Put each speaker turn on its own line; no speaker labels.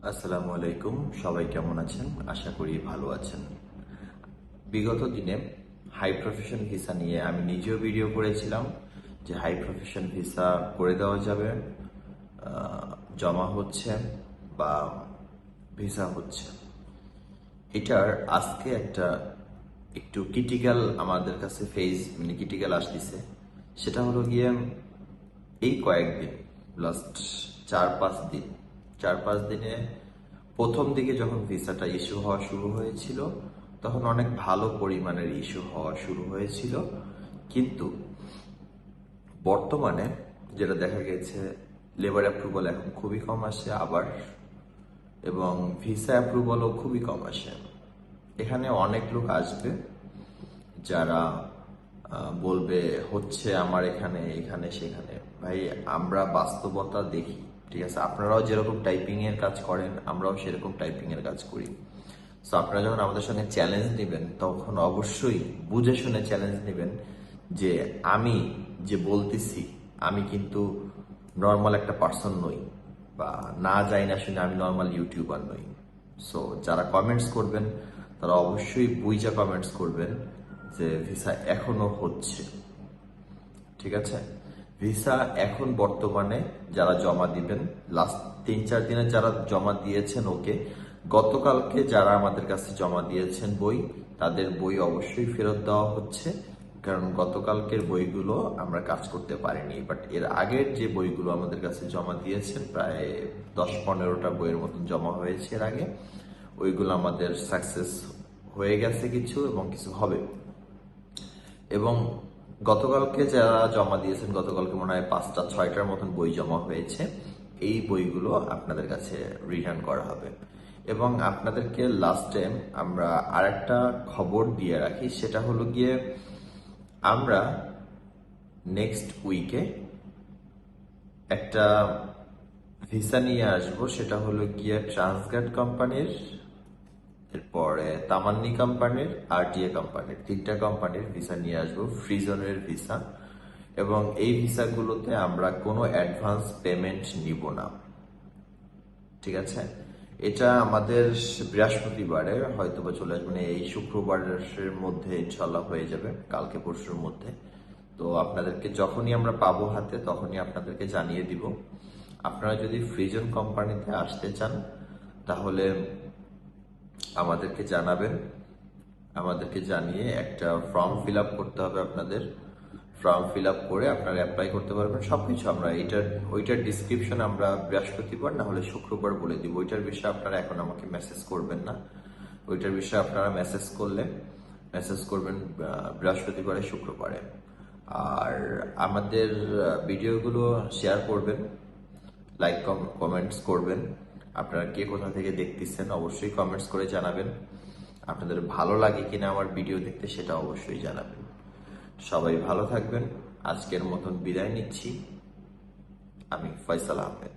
আসসালামু আলাইকুম। সবাই কেমন আছেন? আশা করি ভালো আছেন। বিগত দিনে হাই প্রফেশন ভিসা নিয়ে আমি নিজেও ভিডিও করেছিলাম যে হাই প্রফেশন ভিসা করে দেওয়া যাবে, জমা হচ্ছে বা ভিসা হচ্ছে। এটার আজকে একটু ক্রিটিক্যাল আমাদের কাছে ক্রিটিক্যাল আসতেছে। সেটা হলো গিয়ে এই কয়েকদিন, লাস্ট 4-5 দিন, 4-5 দিনে প্রথম দিকে যখন ভিসাটা ইস্যু হওয়া শুরু হয়েছিল তখন অনেক ভালো পরিমাণের ইস্যু হওয়া শুরু হয়েছিল, কিন্তু বর্তমানে যেটা দেখা গেছে, লেবার অ্যাপ্রুভাল এখন খুবই কম আসে আবার, এবং ভিসা অ্যাপ্রুভালও খুবই কম আসে। এখানে অনেক লোক আসবে যারা বলবে হচ্ছে আমার এখানে এখানে সেখানে। ভাই, আমরা বাস্তবতা দেখি, ঠিক আছে? আপনারাও যেরকম টাইপিং এর কাজ করেন আমরাও সেরকম টাইপিং এর কাজ করি। সো আপনারা যখন আমাদের সঙ্গে চ্যালেঞ্জ নেবেন তখন অবশ্যই বুঝে শুনে চ্যালেঞ্জ নেবেন যে আমি যে বলতেছি আমি কিন্তু নর্মাল একটা পার্সন নই, বা না যাই না শুনে আমি নর্মাল ইউটিউবার নই। সো যারা কমেন্টস করবেন তারা অবশ্যই বুঝা কমেন্টস করবেন যে ভিসা এখনো হচ্ছে, ঠিক আছে? ভিসা এখন বর্তমানে যারা জমা দিবেন, লাস্ট 3-4 দিনে যারা জমা দিয়েছেন, ওকে, গতকালকে যারা আমাদের কাছে জমা দিয়েছেন বই, তাদের বই অবশ্যই ফেরত দেওয়া হচ্ছে, কারণ গতকালকের বইগুলো আমরা কাজ করতে পারিনি। বাট এর আগের যে বইগুলো আমাদের কাছে জমা দিয়েছেন, প্রায় 10-15টা বইয়ের মতন জমা হয়েছে এর আগে, ওইগুলো আমাদের সাকসেস হয়ে গেছে কিছু, এবং কিছু হবে। এবং গতকালকে যারা জমা দিয়েছেন, গতকালকে মনে হয় 5-6টার মতন বই জমা হয়েছে, এই বইগুলো আপনাদের কাছে রিটার্ন করা হবে। এবং আপনাদেরকে লাস্ট টাইম আমরা আরেকটা খবর দিয়ে রাখি, সেটা হলো গিয়ে আমরা নেক্সট উইকে একটা ভিসা নিয়ে আসবো। সেটা হলো গিয়ে ট্রান্সগার্ড কোম্পানির, এরপরে তামান্নি কোম্পানির, আরটিএ কোম্পানির, 3টা কোম্পানির ভিসা নিয়ে আসবো, ফ্রি জোনের ভিসা। এবং এই ভিসাগুলোতে আমরা কোনো অ্যাডভান্স পেমেন্ট নিব না, ঠিক আছে? এটা আমাদের বৃহস্পতিবারে হয়তো বা চলে আসবে, মানে এই শুক্রবারের মধ্যে ইনশাল্লাহ হয়ে যাবে, কালকে পরশুর মধ্যে। তো আপনাদেরকে যখনই আমরা পাবো হাতে তখনই আপনাদেরকে জানিয়ে দিব। আপনারা যদি ফ্রিজন কোম্পানিতে আসতে চান তাহলে আমাদেরকে জানাবেন, আমাদেরকে জানিয়ে একটা ফর্ম ফিল আপ করতে হবে আপনাদের। ফর্ম ফিল আপ করে আপনারা অ্যাপ্লাই করতে পারবেন সবকিছু। আমরা ওইটার ডিসক্রিপশন আমরা বৃহস্পতিবার না হলে শুক্রবার বলে দিব। ওইটার বিষয়ে আপনারা এখন আমাকে মেসেজ করবেন না, ওইটার বিষয়ে আপনারা মেসেজ করবেন বৃহস্পতিবারে, শুক্রবারে। আর আমাদের ভিডিওগুলো শেয়ার করবেন, লাইক কমেন্টস করবেন। আপনারা কে কোথা থেকে দেখতেছেন অবশ্যই কমেন্টস করে জানাবেন। আপনাদের ভালো লাগে কিনা আমার ভিডিও দেখতে সেটা অবশ্যই জানাবেন। সবাই ভালো থাকবেন। আজকের মতন বিদায় নিচ্ছি। আমি ফয়সাল আহমেদ।